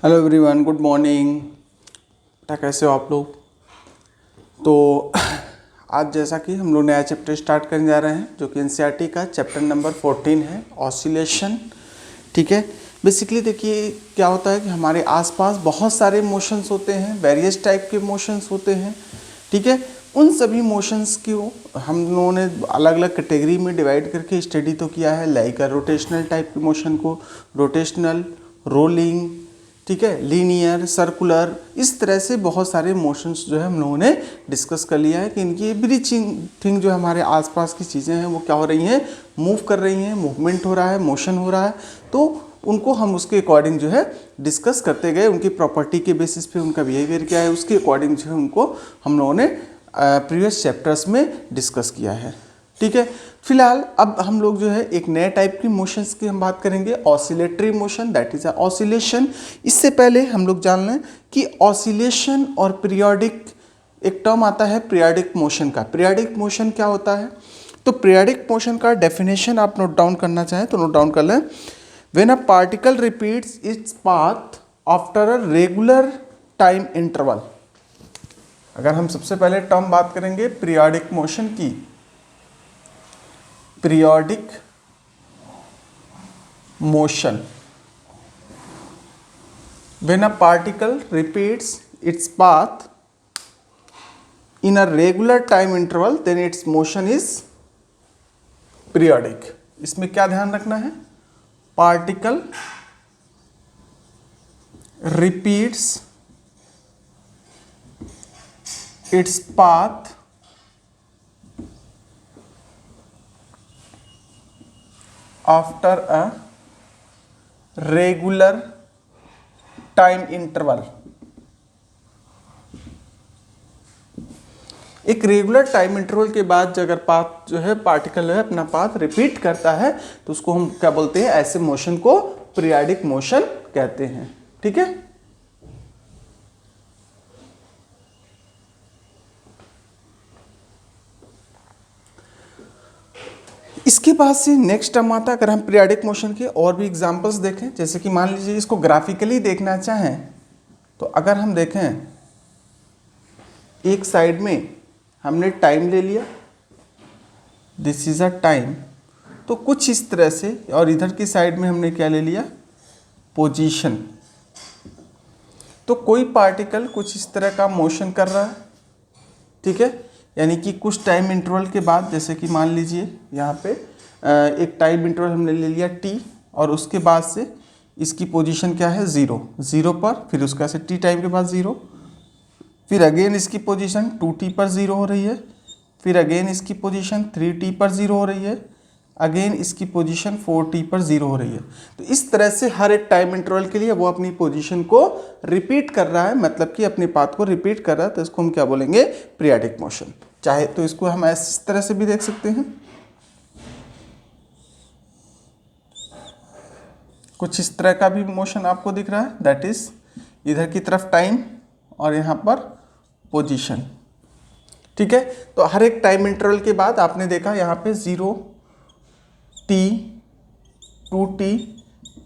Hello everyone, good morning. बेटा कैसे हो आप लोग? तो आज जैसा कि हम लोग नया चैप्टर स्टार्ट करने जा रहे हैं जो कि एनसीईआरटी का चैप्टर नंबर 14 है, ऑसिलेशन। ठीक है। बेसिकली देखिए क्या होता है कि हमारे आसपास बहुत सारे मोशंस होते हैं, वेरियस टाइप के मोशंस होते हैं। ठीक है। उन सभी मोशंस को हम लोगों ने अलग अलग कैटेगरी में डिवाइड करके स्टडी तो किया है, लाइक रोटेशनल टाइप के मोशन को, रोटेशनल, रोलिंग, ठीक है, लीनियर, सर्कुलर, इस तरह से बहुत सारे मोशंस जो है हम लोगों ने डिस्कस कर लिया है कि इनकी एवरी थिंग जो हमारे आसपास की चीज़ें हैं वो क्या हो रही हैं, मूव कर रही हैं, मूवमेंट हो रहा है, मोशन हो रहा है। तो उनको हम उसके अकॉर्डिंग जो है डिस्कस करते गए, उनकी प्रॉपर्टी के बेसिस पे उनका बिहेवियर क्या है उसके अकॉर्डिंग जो है उनको हम लोगों ने प्रीवियस चैप्टर्स में डिस्कस किया है। ठीक है। फिलहाल अब हम लोग जो है एक नए टाइप की मोशंस की हम बात करेंगे, oscillatory motion, that is a oscillation. इससे पहले हम लोग जान लें कि ऑसिलेशन और पीरियोडिक, एक टर्म आता है पीरियोडिक मोशन का। पीरियोडिक मोशन क्या होता है? तो पीरियोडिक मोशन का डेफिनेशन आप नोट डाउन करना चाहें तो नोट डाउन कर लें। When a particle repeats its path after a regular time interval. अगर हम सबसे पहले टर्म बात करेंगे पीरियोडिक मोशन की, periodic motion, when a particle repeats its path in a regular time interval then its motion is periodic। इसमें क्या ध्यान रखना है? Particle repeats its path after a regular time interval. एक रेगुलर टाइम इंटरवल के बाद अगर पाथ जो है पार्टिकल है अपना पाथ रिपीट करता है तो उसको हम क्या बोलते हैं? ऐसे मोशन को पीरियोडिक मोशन कहते हैं। ठीक है। इसके बाद से नेक्स्ट टर्म आता है, अगर हम पीरियोडिक मोशन के और भी एग्जांपल्स देखें, जैसे कि मान लीजिए इसको ग्राफिकली देखना चाहें तो अगर हम देखें एक साइड में हमने टाइम ले लिया, दिस इज अ टाइम, तो कुछ इस तरह से, और इधर की साइड में हमने क्या ले लिया? पोजीशन। तो कोई पार्टिकल कुछ इस तरह का मोशन कर रहा है। ठीक है। यानी कि कुछ टाइम इंटरवल के बाद, जैसे कि मान लीजिए यहाँ पे एक टाइम इंटरवल हमने ले लिया t, और उसके बाद से इसकी पोजीशन क्या है? 0 0 पर, फिर उसका से t टाइम के बाद 0, फिर अगेन इसकी पोजीशन 2t पर 0 हो रही है, फिर अगेन इसकी पोजीशन 3t पर 0 हो रही है, अगेन इसकी पोजीशन 4t पर 0 हो रही है। तो इस तरह से हर एक टाइम इंटरवल के लिए वो अपनी पोजीशन को रिपीट कर रहा है, मतलब कि अपने पाथ को रिपीट कर रहा है, तो इसको हम क्या बोलेंगे? Periodic motion. चाहे तो इसको हम इस तरह से भी देख सकते हैं, कुछ इस तरह का भी मोशन आपको दिख रहा है, दैट इज इधर की तरफ टाइम और यहाँ पर पोजीशन। ठीक है। तो हर एक टाइम इंटरवल के बाद आपने देखा यहाँ पे 0t, 2t,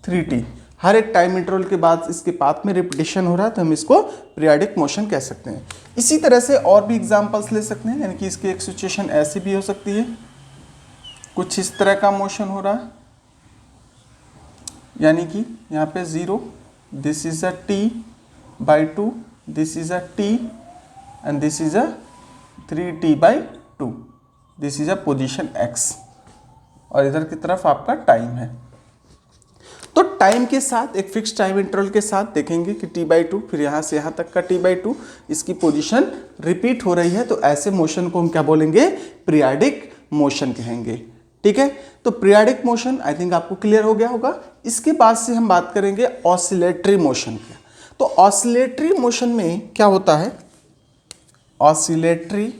3t, हर एक टाइम इंटरवल के बाद इसके पाथ में रिपीटिशन हो रहा है, तो हम इसको पीरियोडिक मोशन कह सकते हैं। इसी तरह से और भी एग्जांपल्स ले सकते हैं, यानी कि इसकी एक सिचुएशन ऐसी भी हो सकती है, कुछ इस तरह का मोशन हो रहा है, यानी कि यहाँ पे 0, this is a t/2, this is a t and this is a 3t/2, this is a position x, और इधर की तरफ आपका टाइम है। तो टाइम के साथ एक फिक्स टाइम इंटरवल के साथ देखेंगे कि t/2, फिर यहाँ से यहाँ तक का t/2, इसकी पोजीशन रिपीट हो रही है, तो ऐसे मोशन को हम क्या बोलेंगे? पीरियोडिक मोशन कहेंगे। ठीक है। तो पीरियोडिक मोशन आई थिंक आपको क्लियर हो गया होगा। इसके बाद से हम बात करेंगे ऑसिलेटरी मोशन की। तो ऑसिलेटरी मोशन में क्या होता है? ऑसिलेटरी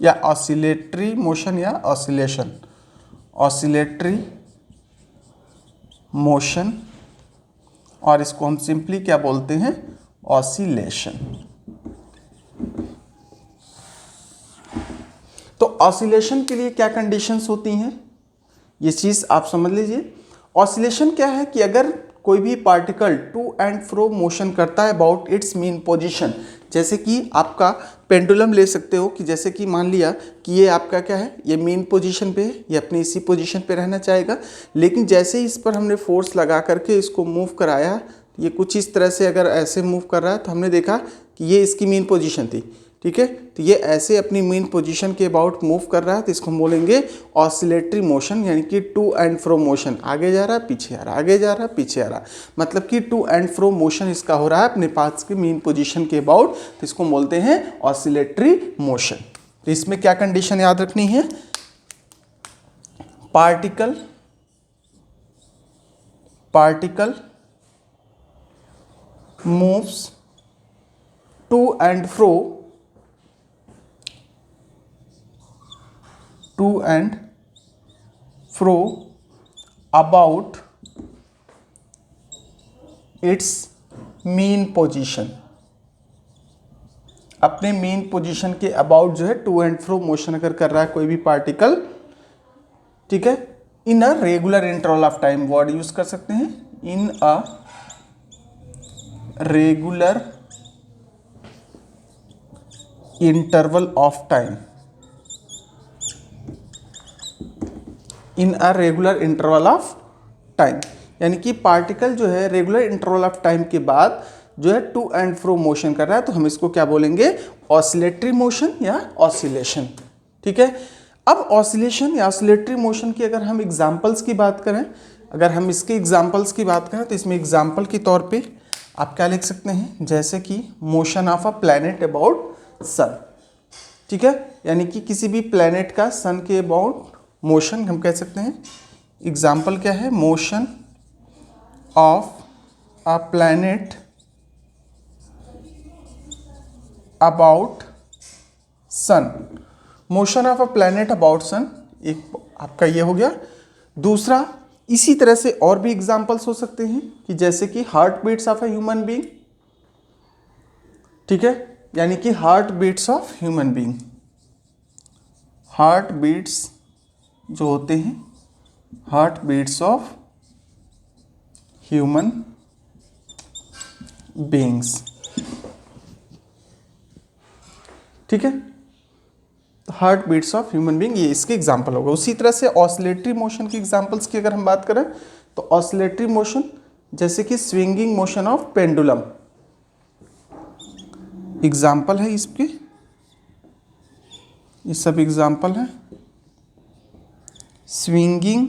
या ऑसिलेटरी मोशन या ऑसिलेशन, ऑसिलेटरी मोशन, और इसको हम सिंपली क्या बोलते हैं? ऑसिलेशन। तो ऑसिलेशन के लिए क्या कंडीशंस होती हैं, ये चीज़ आप समझ लीजिए। ऑसिलेशन क्या है कि अगर कोई भी particle to and fro motion करता है अबाउट इट्स मीन पोजीशन, जैसे कि आपका पेंडुलम ले सकते हो कि जैसे कि मान लिया कि ये आपका क्या है, ये मीन पोजीशन पे है, ये अपनी इसी पोजीशन पे रहना चाहेगा, लेकिन जैसे ही इस पर हमने फोर्स लगा करके इसको मूव कराया, ये कुछ इस तरह से अगर ऐसे मूव कर रहा है तो हमने देखा कि ये इसकी मीन पोजीशन थी, ठीक है। तो ये ऐसे अपनी मीन पोजीशन के अबाउट मूव कर रहा है, तो इसको हम बोलेंगे ऑसिलेटरी मोशन, यानी कि टू एंड फ्रो मोशन, आगे जा रहा है पीछे आ रहा है, आगे जा रहा है पीछे आ रहा है, मतलब कि टू एंड फ्रो मोशन इसका हो रहा है अपने पास के मीन पोजीशन के अबाउट, तो इसको बोलते हैं ऑसिलेटरी मोशन। तो इसमें क्या कंडीशन याद रखनी है, particle moves to and fro about its mean position, अपने मीन पोजीशन के अबाउट जो है टू एंड फ्रो मोशन अगर कर रहा है कोई भी पार्टिकल, ठीक है, in a regular interval of time, word use कर सकते हैं, in a regular interval of time, in a regular interval of time, यानी कि पार्टिकल जो है रेगुलर इंटरवल ऑफ टाइम के बाद जो है टू एंड फ्रो मोशन कर रहा है, तो हम इसको क्या बोलेंगे, ऑसिलेटरी मोशन या ऑसिलेशन, ठीक है। अब ऑसिलेशन या ऑसिलेटरी मोशन की अगर हम एग्जांपल्स की बात करें, अगर हम इसके एग्जांपल्स की बात करें तो इसमें एग्जांपल के तौर पे आप क्या लिख सकते हैं, जैसे कि motion of a planet about sun, ठीक है, यानी कि किसी भी प्लैनेट का सन के अबाउट मोशन हम कह सकते हैं, एग्जाम्पल क्या है, motion of a planet about sun, motion of a planet about sun एक आपका ये हो गया। दूसरा, इसी तरह से और भी एग्जाम्पल्स हो सकते हैं कि जैसे कि heart beats of a human being, ठीक है, यानी कि heart beats of human being, heart beats जो होते हैं, heart beats of human beings, ठीक है, heart beats of human being ये इसके एग्जाम्पल होगा। उसी तरह से ऑसिलेटरी मोशन की एग्जाम्पल्स की अगर हम बात करें तो ऑसिलेटरी मोशन जैसे कि swinging motion of pendulum, example है इसके, ये सब एग्जाम्पल है, swinging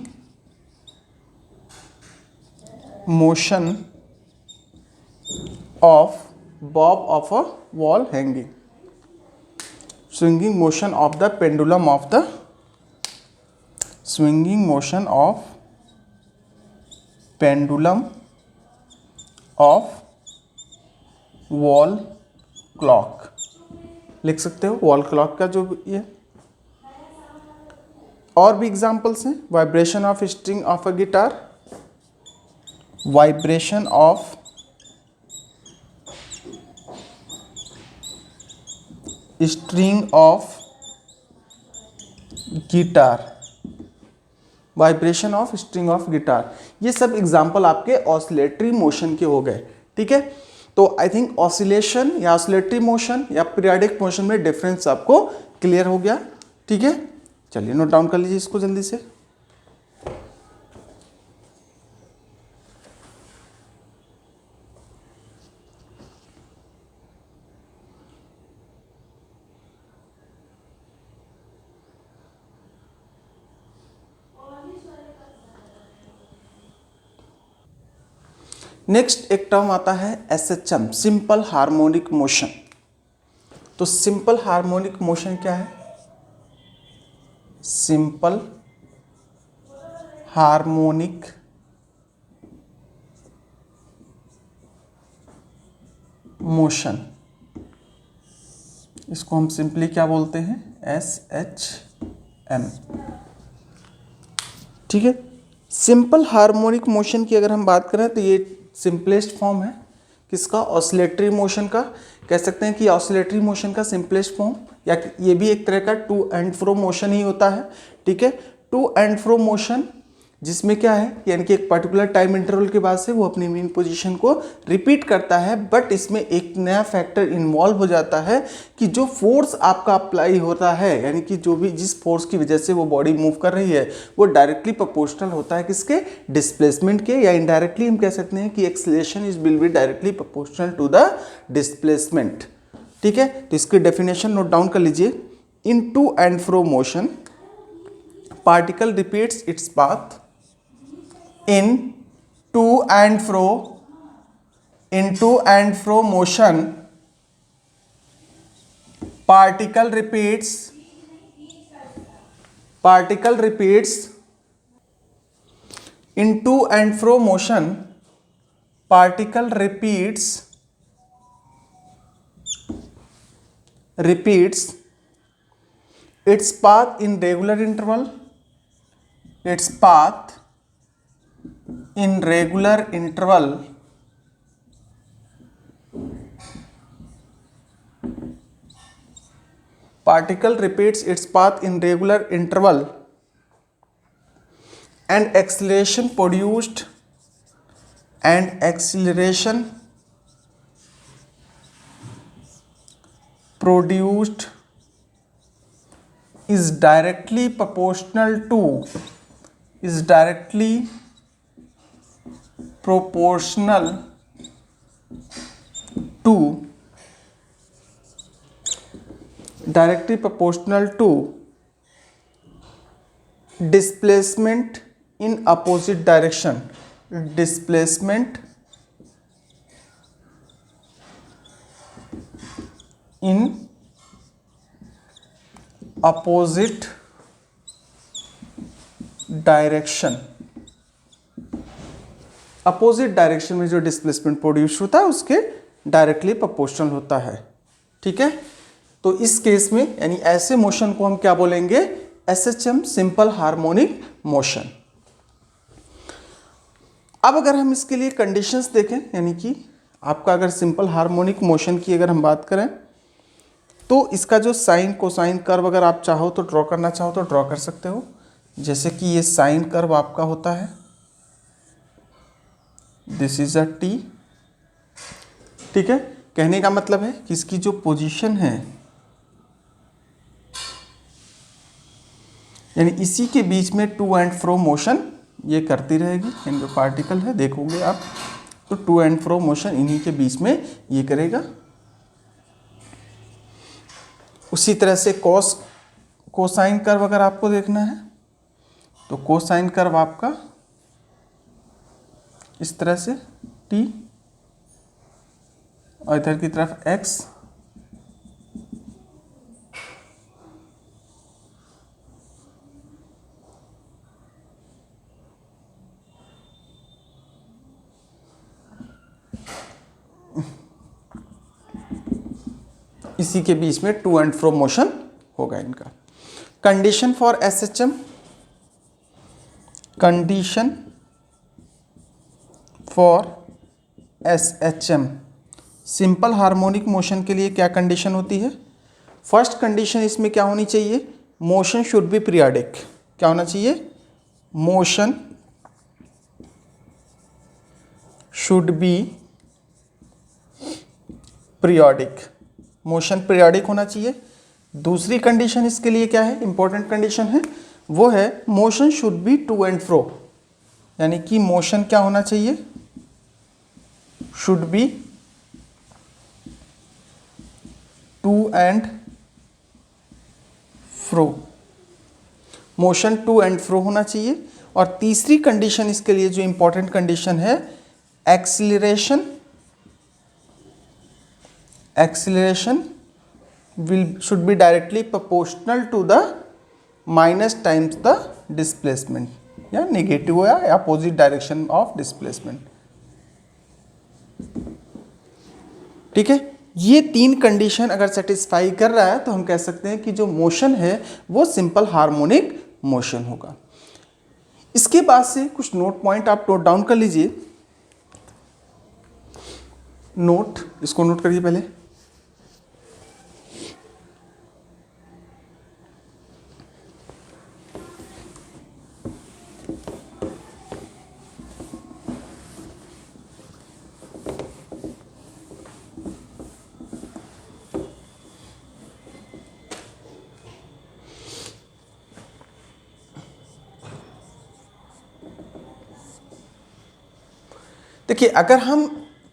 motion of Bob of a wall hanging, swinging motion of the pendulum of the swinging motion of pendulum of wall clock लिख सकते हो, वॉल क्लॉक का जो ये। और भी एग्जांपल्स हैं, vibration of string of a guitar, vibration of string of guitar, vibration of string of guitar, ये सब एग्जाम्पल आपके ऑसिलेटरी मोशन के हो गए, ठीक है। तो आई थिंक ऑसिलेशन या ऑसिलेटरी मोशन या पीरियोडिक मोशन में डिफरेंस आपको क्लियर हो गया, ठीक है। चलिए नोट डाउन कर लीजिए इसको जल्दी से। नेक्स्ट एक टर्म आता है SHM, सिंपल हार्मोनिक मोशन। तो सिंपल हार्मोनिक मोशन क्या है, सिंपल हार्मोनिक मोशन, इसको हम सिंपली क्या बोलते हैं, SHM, ठीक है। सिंपल हार्मोनिक मोशन की अगर हम बात करें तो ये सिंपलेस्ट फॉर्म है किसका, ऑसिलेटरी मोशन का। कह सकते हैं कि ऑसिलेटरी मोशन का सिंपलेस्ट फॉर्म, या ये भी एक तरह का टू एंड फ्रो मोशन ही होता है, ठीक है। टू एंड फ्रो मोशन जिसमें क्या है, यानी कि एक पर्टिकुलर टाइम इंटरवल के बाद से वो अपनी मीन पोजीशन को रिपीट करता है। बट इसमें एक नया फैक्टर इन्वॉल्व हो जाता है कि जो फोर्स आपका अप्लाई होता है, यानी कि जो भी जिस फोर्स की वजह से वो बॉडी मूव कर रही है, वो डायरेक्टली प्रोपोर्शनल होता है किसके, डिस्प्लेसमेंट के, या इनडायरेक्टली हम कह सकते हैं कि acceleration is will be directly proportional to the displacement. ठीक है, तो इसकी डेफिनेशन नोट डाउन कर लीजिए। In to and fro motion particle repeats its path in to and fro motion, particle repeats in to and fro motion, particle repeats its path in regular interval, particle repeats its path in regular interval and acceleration produced is directly proportional to displacement in opposite direction, opposite direction में जो displacement produce होता है उसके directly proportional होता है। ठीक है, तो इस केस में यानी ऐसे मोशन को हम क्या बोलेंगे, एसएचएम, सिंपल हार्मोनिक मोशन। अब अगर हम इसके लिए कंडीशंस देखें, यानी कि आपका अगर सिंपल हार्मोनिक मोशन की अगर हम बात करें तो इसका जो साइन कोसाइन कर्व अगर आप चाहो तो ड्रॉ करना चाहो तो ड्रॉ कर सकते हो। जैसे कि ये साइन कर्व आपका होता है, दिस इज अ टी। ठीक है, कहने का मतलब है कि इसकी जो पोजीशन है, यानी इसी के बीच में टू एंड फ्रो मोशन ये करती रहेगी। यानी जो पार्टिकल है देखोगे आप तो टू एंड फ्रो मोशन इन्हीं के बीच में ये करेगा। उसी तरह से कोसाइन कर्व अगर आपको देखना है तो कोसाइन कर्व आपका इस तरह से t और इधर की तरफ x। इसी के बीच में टू एंड फ्रो मोशन होगा इनका। Condition for SHM, simple harmonic motion के लिए क्या कंडीशन होती है। फर्स्ट कंडीशन इसमें क्या होनी चाहिए, मोशन शुड बी पीरियोडिक। क्या होना चाहिए, motion should B periodic, motion periodic होना चाहिए। दूसरी कंडीशन इसके लिए क्या है, इंपॉर्टेंट कंडीशन है, वो है motion should be to and fro, यानी कि मोशन क्या होना चाहिए, should be to and fro, motion to and fro होना चाहिए। और तीसरी कंडीशन इसके लिए जो इंपॉर्टेंट कंडीशन है, acceleration should be directly proportional to the minus times the displacement, या नेगेटिव या अपोजिट डायरेक्शन ऑफ डिस्प्लेसमेंट। ठीक है, ये तीन कंडीशन अगर सेटिस्फाई कर रहा है तो हम कह सकते हैं कि जो मोशन है वो सिंपल हार्मोनिक मोशन होगा। इसके बाद से कुछ नोट पॉइंट आप नोट डाउन कर लीजिए। इसको नोट करिए पहले। देखिए अगर हम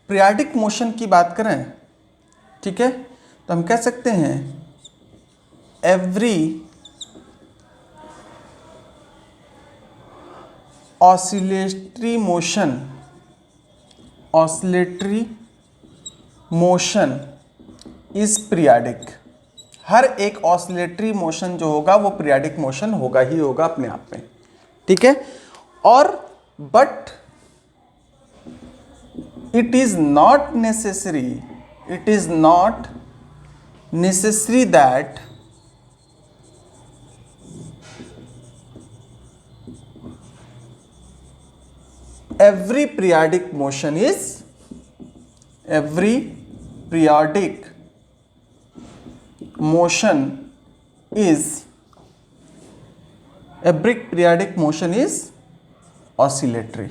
पीरियाडिक मोशन की बात करें, ठीक है, तो हम कह सकते हैं every oscillatory motion is periodic. हर एक ऑसिलेटरी मोशन जो होगा वो पीरियाडिक मोशन होगा ही होगा अपने आप में, ठीक है। और but it is not necessary that every periodic motion is oscillatory।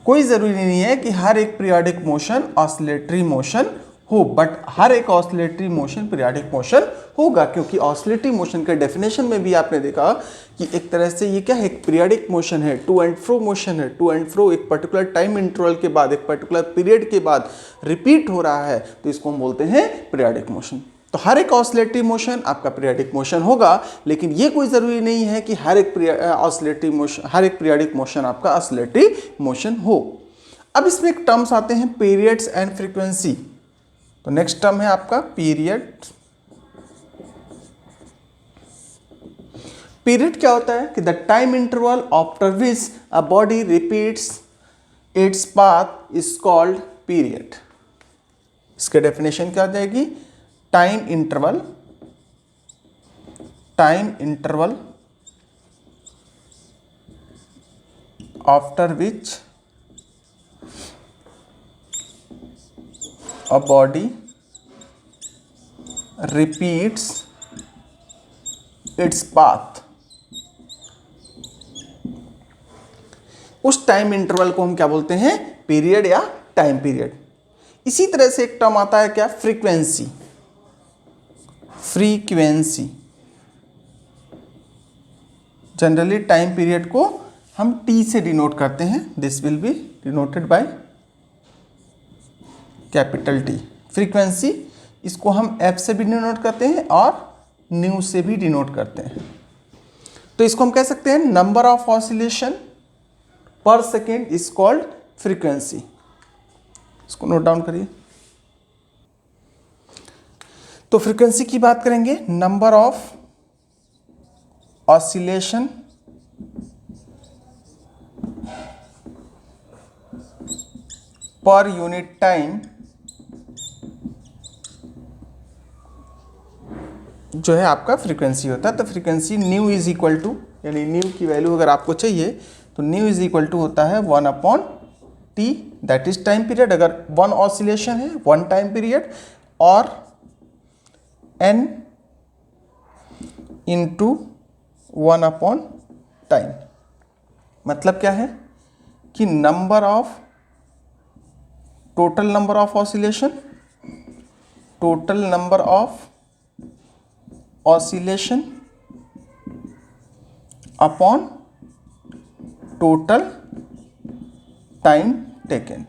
कोई जरूरी नहीं है कि हर एक पीरियोडिक मोशन ऑसिलेटरी मोशन हो, बट हर एक ऑसिलेटरी मोशन पीरियोडिक मोशन होगा, क्योंकि ऑसिलेटरी मोशन के डेफिनेशन में भी आपने देखा कि एक तरह से ये क्या है, एक पीरियोडिक मोशन है, टू एंड फ्रो मोशन है। टू एंड फ्रो एक पर्टिकुलर टाइम इंटरवल के बाद, एक पर्टिकुलर पीरियड के बाद रिपीट हो रहा है, तो इसको हम बोलते हैं पीरियोडिक मोशन। तो हर एक ऑसिलेटरी मोशन आपका पीरियोडिक मोशन होगा, लेकिन ये कोई ज़रूरी नहीं है कि हर एक पीरियोडिक मोशन आपका ऑसिलेटरी मोशन हो। अब इसमें एक टर्म्स आते हैं पीरियड्स एंड फ्रीक्वेंसी। तो नेक्स्ट टर्म है आपका पीरियड। पीरियड क्या होता है कि the time interval after which a body repeats its path is called period. इसके डेफिनेशन क्या आ जाएगी, time interval after which a body repeats its path। उस टाइम इंटरवल को हम क्या बोलते हैं, पीरियड या टाइम पीरियड। इसी तरह से एक टर्म आता है क्या, फ्रीक्वेंसी। जनरली टाइम पीरियड को हम टी से डिनोट करते हैं, this will B denoted by capital T. Frequency इसको हम एफ से भी डिनोट करते हैं और न्यू से भी डिनोट करते हैं। तो इसको हम कह सकते हैं number of oscillation per second is called frequency. इसको नोट डाउन करिए। तो फ्रीक्वेंसी की बात करेंगे, number of oscillation per unit time जो है आपका फ्रीक्वेंसी होता है। तो frequency nu is equal to, यानी न्यू की वैल्यू अगर आपको चाहिए तो न्यू इज इक्वल टू होता है 1/t, that is time period. अगर वन ऑसिलेशन है, वन टाइम पीरियड, और n इंटू 1/टाइम। मतलब क्या है कि total number of oscillation upon total time taken.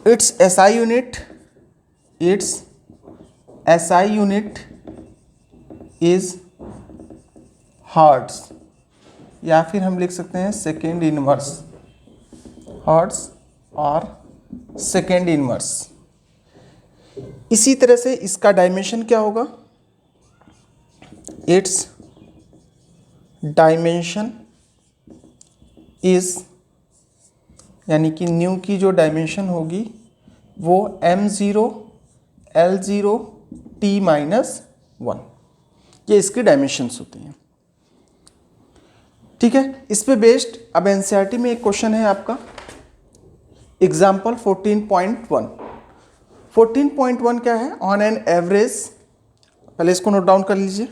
It's SI unit is hertz, या फिर हम लिख सकते हैं सेकेंड इनवर्स, हर्ट्ज और सेकेंड इनवर्स। इसी तरह से इसका डायमेंशन क्या होगा, इट्स डायमेंशन इज, यानी कि न्यू की जो डायमेंशन होगी वो m0 L0 t-1, ये इसकी डायमेंशंस होती हैं, ठीक है। इस पे बेस्ड अब एनसीईआरटी में एक क्वेश्चन है आपका, एग्जाम्पल 14.1 क्या है, ऑन एन एवरेज। पहले इसको नोट डाउन कर लीजिए।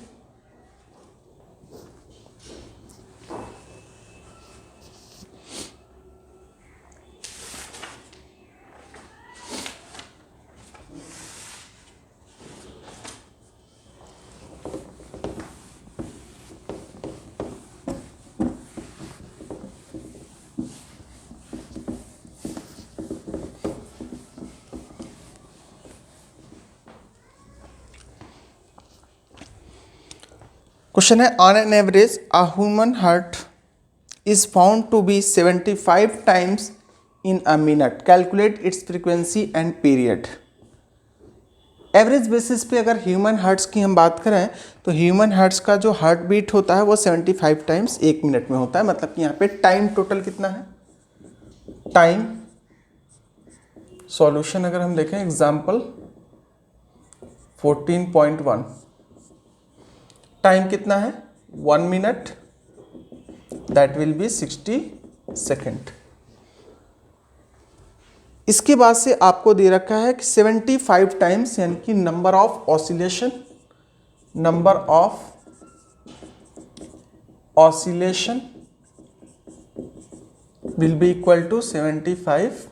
क्वेश्चन है on an average a human heart is found to be 75 times in a minute, calculate its frequency and period. Average basis पे अगर ह्यूमन हार्ट्स की हम बात करें तो ह्यूमन हार्ट्स का जो हार्ट बीट होता है वो 75 टाइम्स 1 मिनट में होता है। मतलब कि यहाँ पे टाइम टोटल कितना है, टाइम सॉल्यूशन अगर हम देखें एग्जाम्पल 14.1, टाइम कितना है 1 minute, that will be 60 second. इसके बाद से आपको दे रखा है कि 75 टाइम्स यानी कि number of oscillation, number of oscillation will be equal to 75।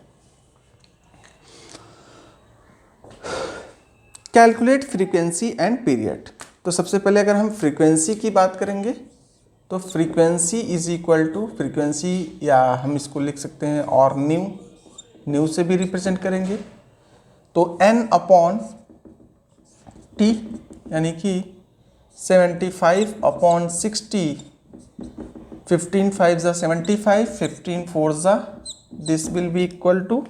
Calculate frequency and period. तो सबसे पहले अगर हम फ्रीक्वेंसी की बात करेंगे तो frequency is equal to frequency, या हम इसको लिख सकते हैं और न्यू से भी रिप्रेजेंट करेंगे तो n अपॉन t यानी कि 75 अपॉन 60, 15 5 ज़ा 75, 15 4 ज़ा, this will be equal to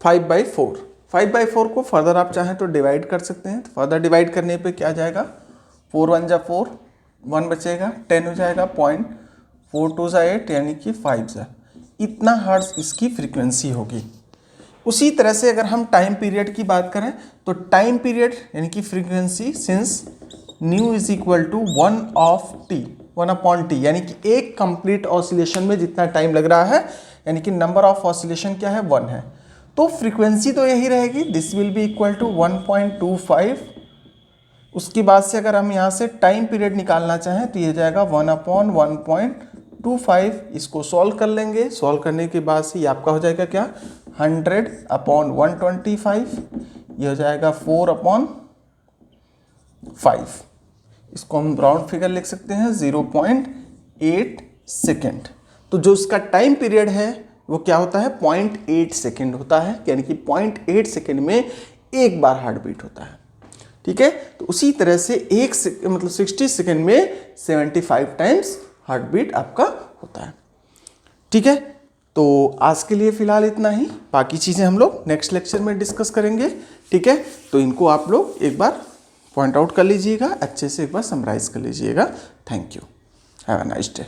5/4। 5/4 को फर्दर आप चाहें तो डिवाइड कर सकते हैं। तो फर्दर डिवाइड करने पे क्या जाएगा, 4 1 ज़ा 4, 1 बचेगा, 10 हो जाएगा, 0.4 2 ज़ा 8 यानी कि 5 ज़ा। इतना हर्ट्ज इसकी फ्रीक्वेंसी होगी। उसी तरह से अगर हम टाइम पीरियड की बात करें तो टाइम पीरियड यानी कि frequency since nu is equal to 1 of T, 1 upon T, यानी कि एक कंप्लीट ऑसिलेशन में जितना टाइम लग रहा है यानी कि नंबर ऑफ ऑसिलेशन क्या है 1 है, तो फ्रीक्वेंसी तो यही रहेगी, this will be equal to 1.25। उसके बाद से अगर हम यहाँ से टाइम पीरियड निकालना चाहें तो ये जाएगा 1 अपॉन 1.25। इसको सॉल्व कर लेंगे, सॉल्व करने के बाद से ये आपका हो जाएगा क्या 100 अपॉन 125, ये हो जाएगा 4 अपॉन 5। इसको हम राउंड फिगर लिख सकते हैं 0.8 सेकेंड। तो जो इसका टाइम पीरियड है वो क्या होता है 0.8 सेकेंड होता है, यानी कि 0.8 सेकेंड में एक बार हार्ट बीट होता है। ठीक है, तो उसी तरह से मतलब 60 सेकेंड में 75 टाइम्स हार्ट बीट आपका होता है। ठीक है, तो आज के लिए फिलहाल इतना ही, बाकी चीज़ें हम लोग नेक्स्ट लेक्चर में डिस्कस करेंगे। ठीक है, तो इनको आप लोग एक बार पॉइंट आउट कर लीजिएगा, अच्छे से एक बार समराइज कर लीजिएगा। Thank you, have a nice day.